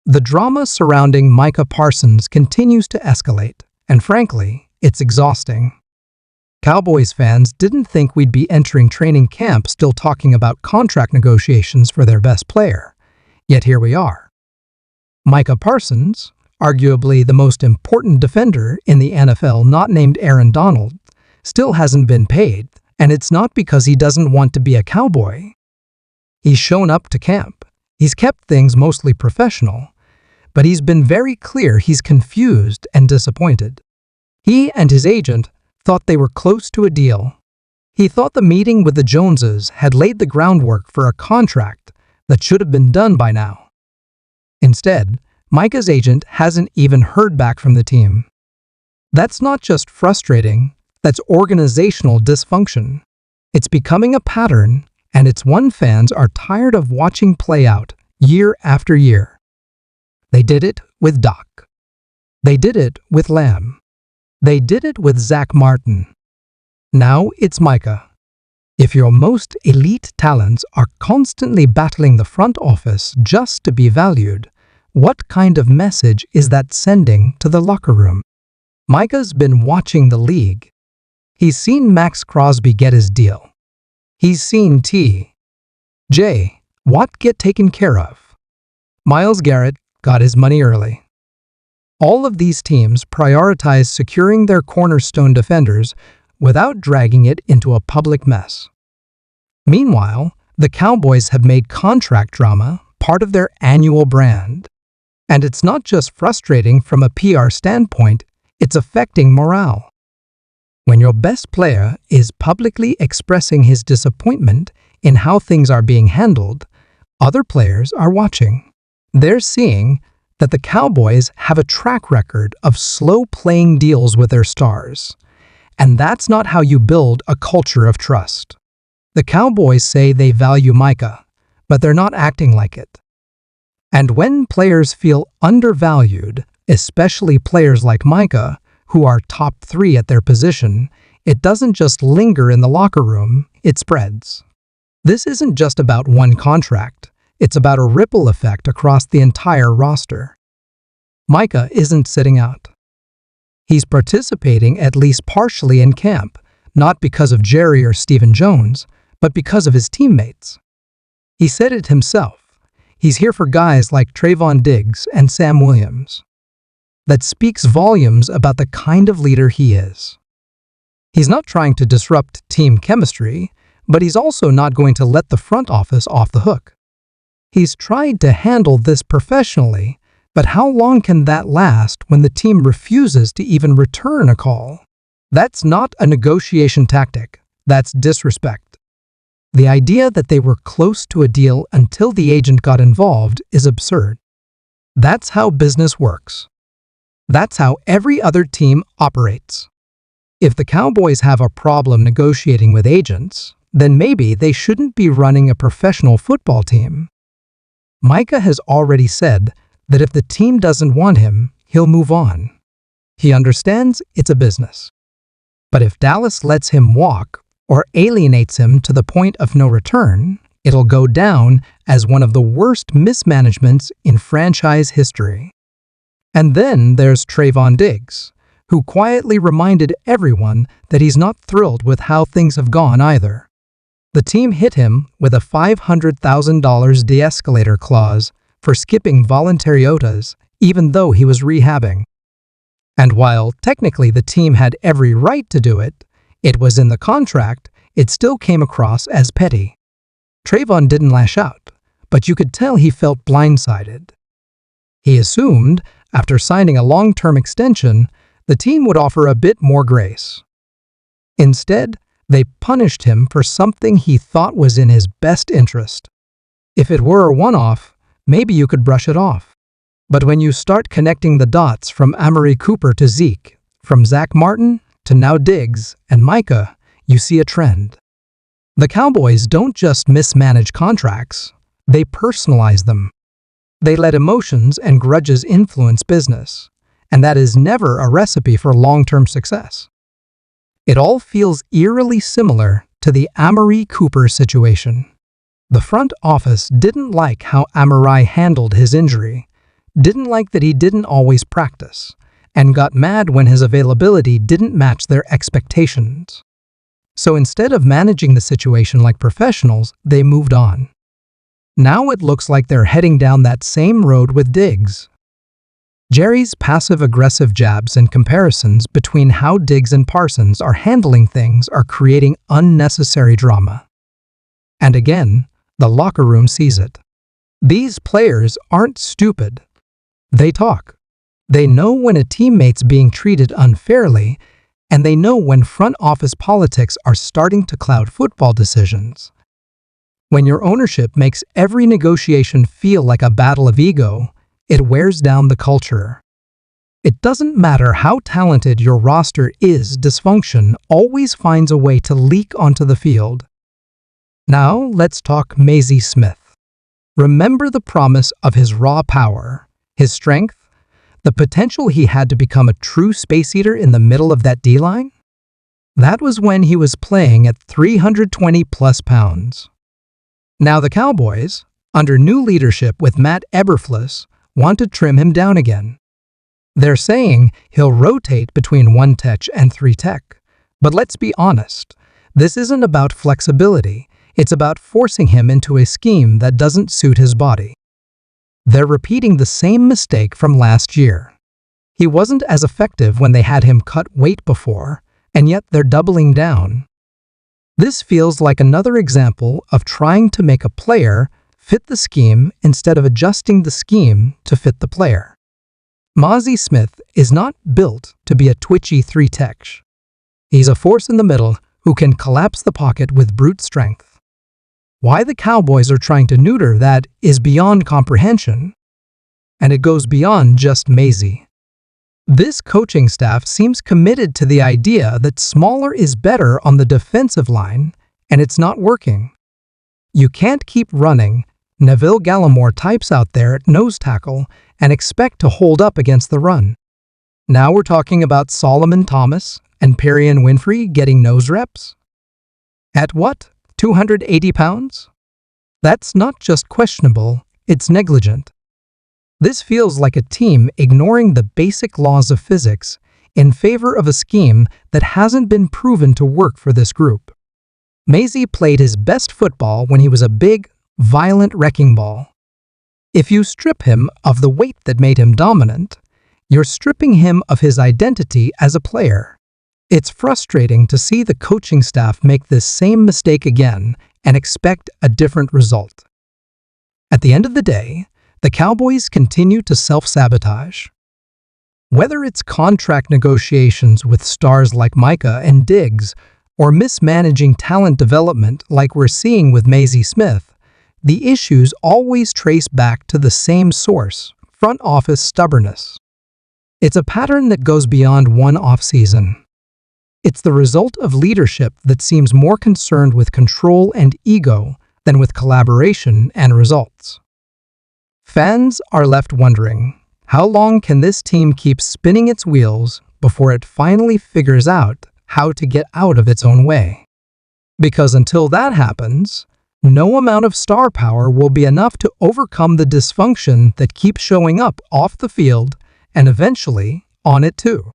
The drama surrounding Micah Parsons continues to escalate, and frankly, it's exhausting. Cowboys fans didn't think we'd be entering training camp still talking about contract negotiations for their best player, yet here we are. Micah Parsons, arguably the most important defender in the NFL not named Aaron Donald, still hasn't been paid, and it's not because he doesn't want to be a Cowboy. He's shown up to camp. He's kept things mostly professional, but he's been very clear he's confused and disappointed. He and his agent thought they were close to a deal. He thought the meeting with the Joneses had laid the groundwork for a contract that should have been done by now. Instead, Micah's agent hasn't even heard back from the team. That's not just frustrating, that's organizational dysfunction. It's becoming a pattern, and it's one fans are tired of watching play out year after year. They did it with Doc. They did it with Lamb. They did it with Zach Martin. Now it's Micah. If your most elite talents are constantly battling the front office just to be valued, what kind of message is that sending to the locker room? Micah's been watching the league. He's seen Max Crosby get his deal. He's seen J. Watt get taken care of. Myles Garrett got his money early. All of these teams prioritize securing their cornerstone defenders without dragging it into a public mess. Meanwhile, the Cowboys have made contract drama part of their annual brand. And it's not just frustrating from a PR standpoint, it's affecting morale. When your best player is publicly expressing his disappointment in how things are being handled, other players are watching. They're seeing that the Cowboys have a track record of slow-playing deals with their stars. And that's not how you build a culture of trust. The Cowboys say they value Micah, but they're not acting like it. And when players feel undervalued, especially players like Micah, who are top 3 at their position, it doesn't just linger in the locker room, it spreads. This isn't just about one contract. It's about a ripple effect across the entire roster. Micah isn't sitting out. He's participating at least partially in camp, not because of Jerry or Stephen Jones, but because of his teammates. He said it himself. He's here for guys like Trevon Diggs and Sam Williams. That speaks volumes about the kind of leader he is. He's not trying to disrupt team chemistry, but he's also not going to let the front office off the hook. He's tried to handle this professionally, but how long can that last when the team refuses to even return a call? That's not a negotiation tactic. That's disrespect. The idea that they were close to a deal until the agent got involved is absurd. That's how business works. That's how every other team operates. If the Cowboys have a problem negotiating with agents, then maybe they shouldn't be running a professional football team. Micah has already said that if the team doesn't want him, he'll move on. He understands it's a business. But if Dallas lets him walk or alienates him to the point of no return, it'll go down as one of the worst mismanagements in franchise history. And then there's Trevon Diggs, who quietly reminded everyone that he's not thrilled with how things have gone either. The team hit him with a $500,000 de-escalator clause for skipping voluntary OTAs, even though he was rehabbing. And while technically the team had every right to do it, it was in the contract, it still came across as petty. Trevon didn't lash out, but you could tell he felt blindsided. He assumed, after signing a long-term extension, the team would offer a bit more grace. Instead, they punished him for something he thought was in his best interest. If it were a one-off, maybe you could brush it off. But when you start connecting the dots from Amari Cooper to Zeke, from Zach Martin to now Diggs and Micah, you see a trend. The Cowboys don't just mismanage contracts, they personalize them. They let emotions and grudges influence business, and that is never a recipe for long-term success. It all feels eerily similar to the Amari Cooper situation. The front office didn't like how Amari handled his injury, didn't like that he didn't always practice, and got mad when his availability didn't match their expectations. So instead of managing the situation like professionals, they moved on. Now it looks like they're heading down that same road with Diggs. Jerry's passive-aggressive jabs and comparisons between how Diggs and Parsons are handling things are creating unnecessary drama. And again, the locker room sees it. These players aren't stupid. They talk. They know when a teammate's being treated unfairly, and they know when front office politics are starting to cloud football decisions. When your ownership makes every negotiation feel like a battle of ego, it wears down the culture. It doesn't matter how talented your roster is, dysfunction always finds a way to leak onto the field. Now let's talk Mazi Smith. Remember the promise of his raw power, his strength, the potential he had to become a true space eater in the middle of that D-line? That was when he was playing at 320-plus pounds. Now the Cowboys, under new leadership with Matt Eberflus, want to trim him down again. They're saying he'll rotate between 1-tech and 3-tech. But let's be honest, this isn't about flexibility, it's about forcing him into a scheme that doesn't suit his body. They're repeating the same mistake from last year. He wasn't as effective when they had him cut weight before, and yet they're doubling down. This feels like another example of trying to make a player fit the scheme instead of adjusting the scheme to fit the player. Mazi Smith is not built to be a twitchy 3-tech. He's a force in the middle who can collapse the pocket with brute strength. Why the Cowboys are trying to neuter that is beyond comprehension. And it goes beyond just Mazi. This coaching staff seems committed to the idea that smaller is better on the defensive line, and it's not working. You can't keep running Neville Gallimore types out there at nose tackle and expect to hold up against the run. Now we're talking about Solomon Thomas and Perion Winfrey getting nose reps? At what, 280 pounds? That's not just questionable, it's negligent. This feels like a team ignoring the basic laws of physics in favor of a scheme that hasn't been proven to work for this group. Mazi played his best football when he was a big, violent wrecking ball. If you strip him of the weight that made him dominant, you're stripping him of his identity as a player. It's frustrating to see the coaching staff make this same mistake again and expect a different result. At the end of the day, the Cowboys continue to self-sabotage. Whether it's contract negotiations with stars like Micah and Diggs, or mismanaging talent development like we're seeing with Mazi Smith, the issues always trace back to the same source, front office stubbornness. It's a pattern that goes beyond one off-season. It's the result of leadership that seems more concerned with control and ego than with collaboration and results. Fans are left wondering, how long can this team keep spinning its wheels before it finally figures out how to get out of its own way? Because until that happens, no amount of star power will be enough to overcome the dysfunction that keeps showing up off the field and eventually on it too.